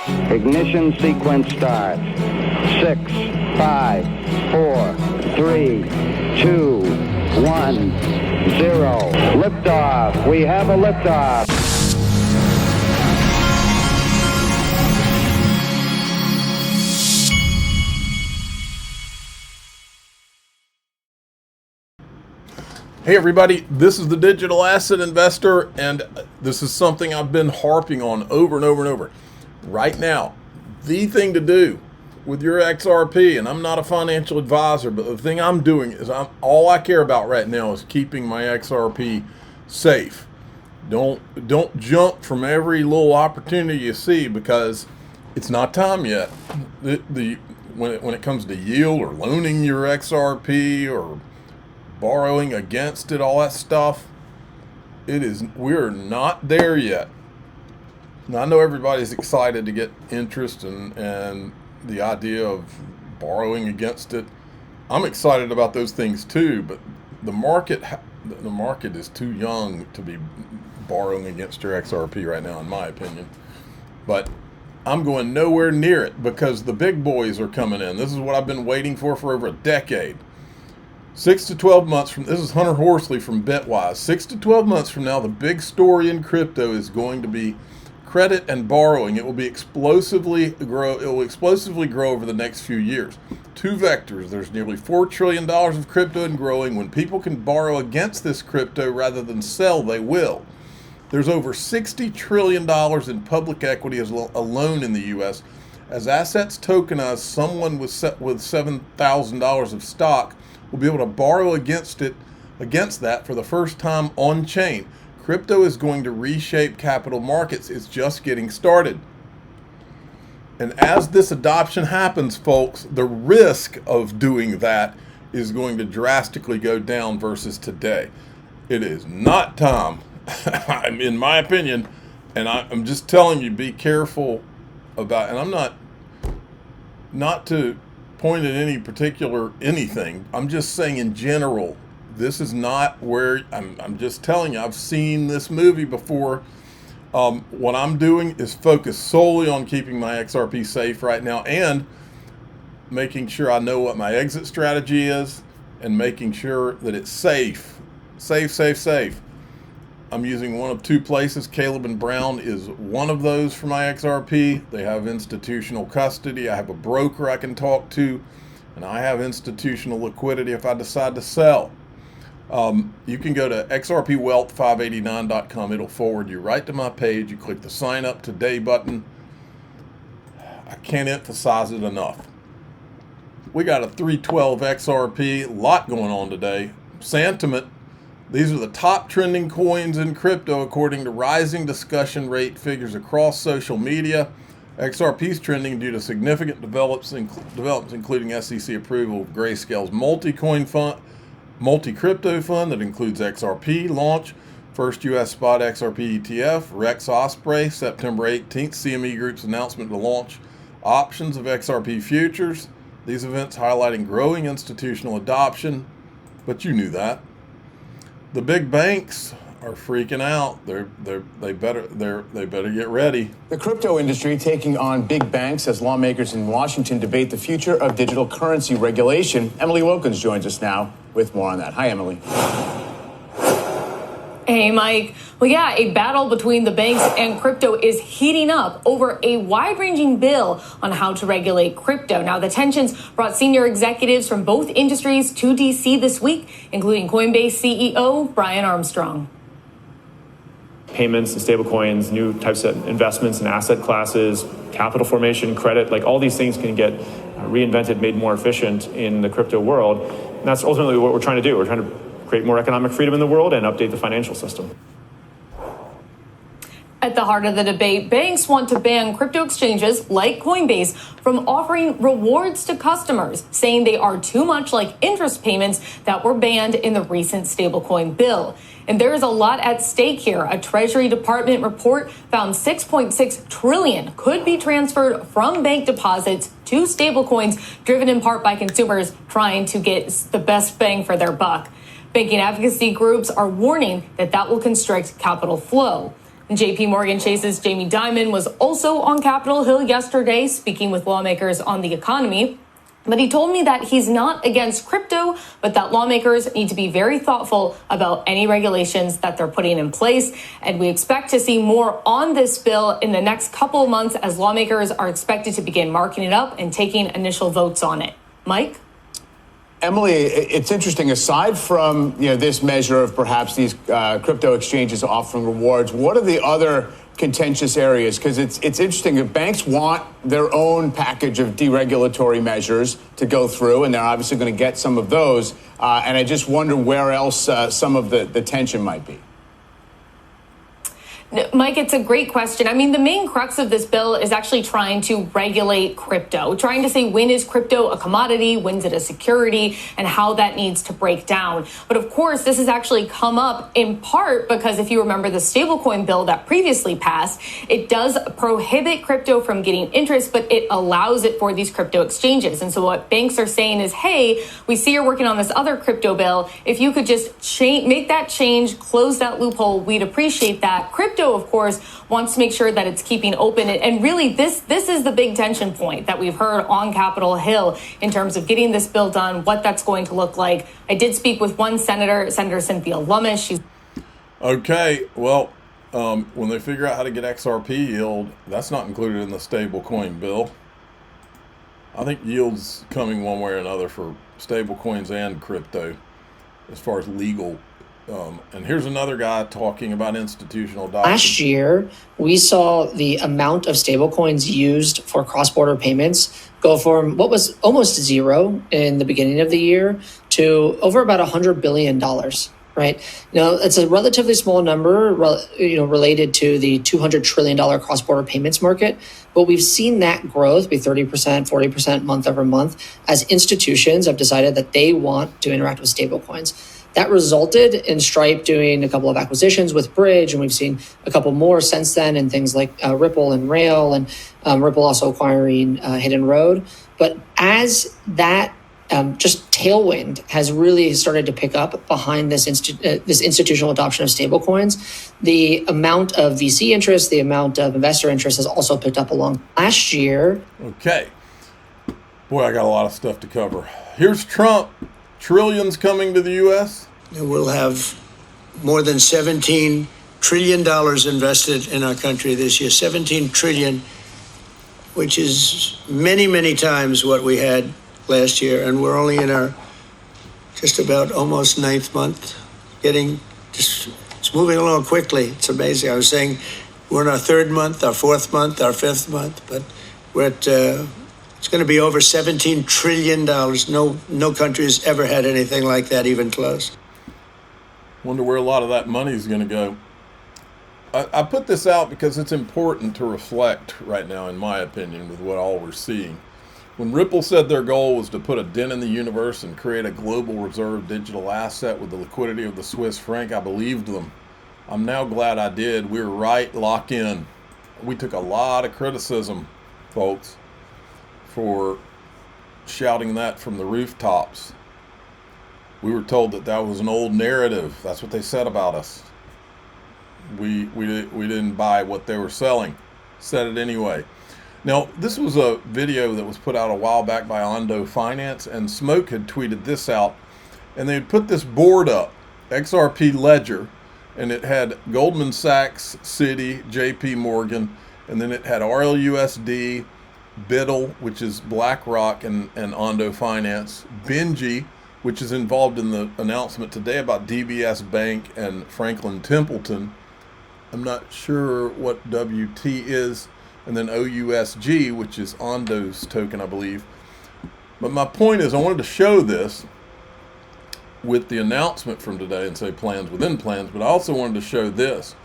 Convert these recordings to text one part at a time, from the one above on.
Ignition sequence start. 6, 5, 4, 3, 2, 1, 0. Liftoff. We have a liftoff. Hey everybody, this is the Digital Asset Investor, and this is something I've been harping on over and over and over. Right now, the thing to do with your XRP, and I'm not a financial advisor, but the thing I'm doing is all I care about right now is keeping my XRP safe. Don't jump from every little opportunity you see, because it's not time yet. When it comes to yield or loaning your XRP or borrowing against it, all that stuff, we're not there yet. Now, I know everybody's excited to get interest and the idea of borrowing against it. I'm excited about those things too, but the market is too young to be borrowing against your XRP right now, in my opinion. But I'm going nowhere near it because the big boys are coming in. This is what I've been waiting for over a decade. 6 to 12 months from, this is Hunter Horsley from Bitwise. 6 to 12 months from now, the big story in crypto is going to be credit and borrowing. It will explosively grow over the next few years. Two vectors. There's nearly $4 trillion of crypto and growing. When people can borrow against this crypto rather than sell, they will. There's over $60 trillion in public equity alone in the U.S. As assets tokenized, someone with $7,000 of stock will be able to borrow against that for the first time on chain. Crypto is going to reshape capital markets. It's just getting started. And as this adoption happens, folks, the risk of doing that is going to drastically go down versus today. It is not time, in my opinion, and I'm just telling you, be careful about, and I'm not to point at any particular anything. I'm just saying in general, this is not where, I'm just telling you, I've seen this movie before. What I'm doing is focus solely on keeping my XRP safe right now and making sure I know what my exit strategy is and making sure that it's safe. Safe. I'm using one of two places. Caleb and Brown is one of those for my XRP. They have institutional custody. I have a broker I can talk to, and I have institutional liquidity if I decide to sell. You can go to xrpwealth589.com. It'll forward you right to my page. You click the sign up today button. I can't emphasize it enough. We got a 312 XRP, a lot going on today. Sentiment. These are the top trending coins in crypto according to rising discussion rate figures across social media. XRP is trending due to significant developments including SEC approval of Grayscale's multi-crypto fund that includes XRP launch, first U.S. spot XRP ETF, REX-Osprey, September 18th, CME Group's announcement to launch options of XRP futures. These events highlighting growing institutional adoption, but you knew that. The big banks are freaking out. They better get ready. The crypto industry taking on big banks as lawmakers in Washington debate the future of digital currency regulation. Emily Wilkins joins us now with more on that. Hi, Emily. Hey, Mike. Well, yeah, a battle between the banks and crypto is heating up over a wide-ranging bill on how to regulate crypto. Now, the tensions brought senior executives from both industries to D.C. this week, including Coinbase CEO Brian Armstrong. Payments and stablecoins, new types of investments and asset classes, capital formation, credit, like all these things can get reinvented, made more efficient in the crypto world. And that's ultimately what we're trying to do. We're trying to create more economic freedom in the world and update the financial system. At the heart of the debate, banks want to ban crypto exchanges like Coinbase from offering rewards to customers, saying they are too much like interest payments that were banned in the recent stablecoin bill. And there is a lot at stake here. A Treasury Department report found $6.6 trillion could be transferred from bank deposits to stablecoins, driven in part by consumers trying to get the best bang for their buck. Banking advocacy groups are warning that will constrict capital flow. JP Morgan Chase's Jamie Dimon was also on Capitol Hill yesterday, speaking with lawmakers on the economy. But he told me that he's not against crypto, but that lawmakers need to be very thoughtful about any regulations that they're putting in place. And we expect to see more on this bill in the next couple of months as lawmakers are expected to begin marking it up and taking initial votes on it. Mike? Emily, it's interesting. Aside from this measure of perhaps these crypto exchanges offering rewards, what are the other contentious areas? Because it's interesting. If banks want their own package of deregulatory measures to go through, and they're obviously going to get some of those. And I just wonder where else some of the tension might be. Mike, it's a great question. I mean, the main crux of this bill is actually trying to regulate crypto, trying to say when is crypto a commodity, when's it a security, and how that needs to break down. But of course, this has actually come up in part because if you remember the stablecoin bill that previously passed, it does prohibit crypto from getting interest, but it allows it for these crypto exchanges. And so what banks are saying is, hey, we see you're working on this other crypto bill. If you could just make that change, close that loophole, we'd appreciate that. Crypto, of course, wants to make sure that it's keeping open. And really, this is the big tension point that we've heard on Capitol Hill in terms of getting this bill done, what that's going to look like. I did speak with one senator, Senator Cynthia Lummis. She's okay. Well, when they figure out how to get XRP yield, that's not included in the stablecoin bill. I think yield's coming one way or another for stablecoins and crypto as far as legal. And here's another guy talking about institutional adoption. Last year, we saw the amount of stablecoins used for cross-border payments go from what was almost zero in the beginning of the year to over about $100 billion, right? Now, it's a relatively small number, related to the $200 trillion cross-border payments market, but we've seen that growth be 30%, 40% month over month as institutions have decided that they want to interact with stablecoins. That resulted in Stripe doing a couple of acquisitions with Bridge, and we've seen a couple more since then in things like Ripple and Rail, and Ripple also acquiring Hidden Road. But as that just tailwind has really started to pick up behind this institutional adoption of stablecoins, the amount of VC interest, the amount of investor interest has also picked up along last year. Okay. Boy, I got a lot of stuff to cover. Here's Trump. Trillions coming to the U.S. We'll have more than $17 trillion invested in our country this year. 17 trillion, which is many, many times what we had last year. And we're only in our just about almost ninth month. It's moving along quickly. It's amazing. I was saying we're in our third month, our fourth month, our fifth month, but we're at... It's going to be over $17 trillion. No country has ever had anything like that, even close. Wonder where a lot of that money is going to go. I put this out because it's important to reflect right now, in my opinion, with what all we're seeing. When Ripple said their goal was to put a dent in the universe and create a global reserve digital asset with the liquidity of the Swiss franc, I believed them. I'm now glad I did. We were right, lock in. We took a lot of criticism, folks, for shouting that from the rooftops. We were told that was an old narrative. That's what they said about us. We didn't buy what they were selling. Said it anyway. Now, this was a video that was put out a while back by Ondo Finance, and Smoke had tweeted this out, and they had put this board up, XRP Ledger, and it had Goldman Sachs, Citi, JP Morgan, and then it had RLUSD, Biddle, which is BlackRock and Ondo Finance, Benji, which is involved in the announcement today about DBS Bank and Franklin Templeton. I'm not sure what WT is, and then OUSG, which is Ondo's token, I believe. But my point is, I wanted to show this with the announcement from today and say plans within plans, but I also wanted to show this.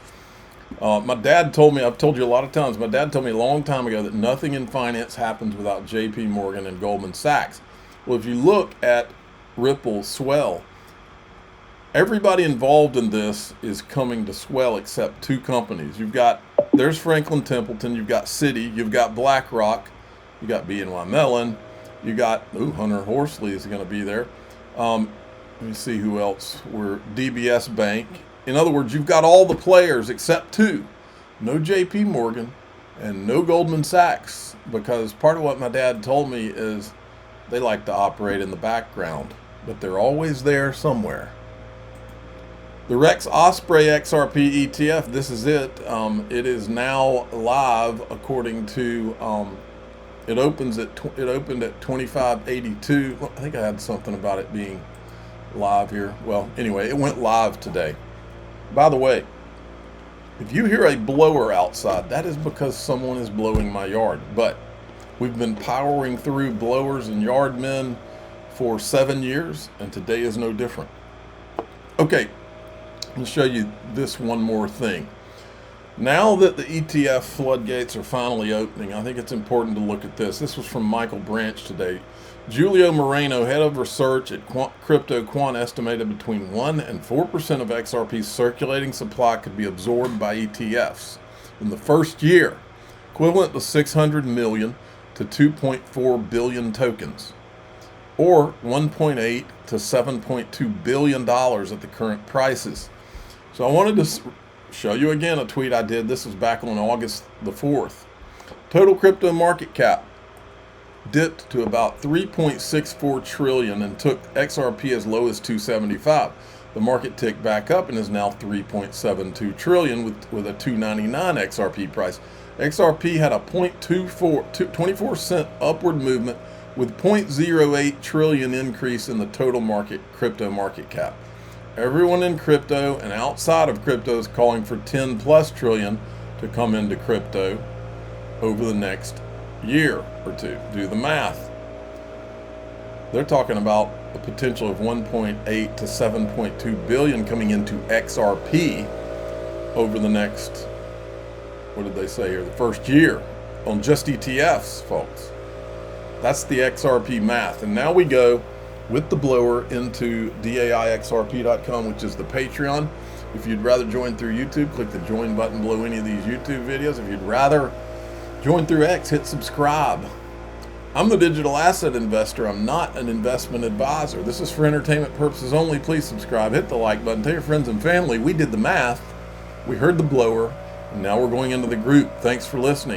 My dad told me, I've told you a lot of times, my dad told me a long time ago that nothing in finance happens without JP Morgan and Goldman Sachs. Well, if you look at Ripple Swell, everybody involved in this is coming to Swell except two companies. There's Franklin Templeton, you've got Citi, you've got BlackRock, you got BNY Mellon, you got, Hunter Horsley is going to be there. Let me see who else. We're DBS Bank. In other words, you've got all the players except two. no JP Morgan, and no Goldman Sachs, because part of what my dad told me is they like to operate in the background, but they're always there somewhere. The REX-Osprey XRP ETF, this is it. It is now live according to, it opened at 2582. I think I had something about it being live here. Well, anyway, it went live today. By the way, if you hear a blower outside, that is because someone is blowing my yard. But we've been powering through blowers and yard men for 7 years, and today is no different. Okay, I'll show you this one more thing. Now that the ETF floodgates are finally opening, I think it's important to look at this. This was from Michael Branch today. Julio Moreno, head of research at Crypto Quant, estimated between 1 and 4% of XRP's circulating supply could be absorbed by ETFs in the first year, equivalent to 600 million to 2.4 billion tokens, or 1.8 to 7.2 billion dollars at the current prices. So I wanted to show you again a tweet I did. This was back on August the 4th. Total crypto market cap dipped to about 3.64 trillion and took XRP as low as 275. The market ticked back up and is now 3.72 trillion with a 299 XRP price. XRP had a 24 cent upward movement with 0.08 trillion increase in the total crypto market cap. Everyone in crypto and outside of crypto is calling for 10 plus trillion to come into crypto over the next year or two. Do the math. They're talking about a potential of 1.8 to 7.2 billion coming into XRP over the next, what did they say here, the first year on just ETFs, folks. That's the XRP math. And now we go with the blower into DAIXRP.com, which is the Patreon. If you'd rather join through YouTube, click the join button below any of these YouTube videos. If you'd rather join through X, hit subscribe. I'm the digital asset investor. I'm not an investment advisor. This is for entertainment purposes only. Please subscribe, hit the like button, tell your friends and family. We did the math, we heard the blower, and now we're going into the group. Thanks for listening.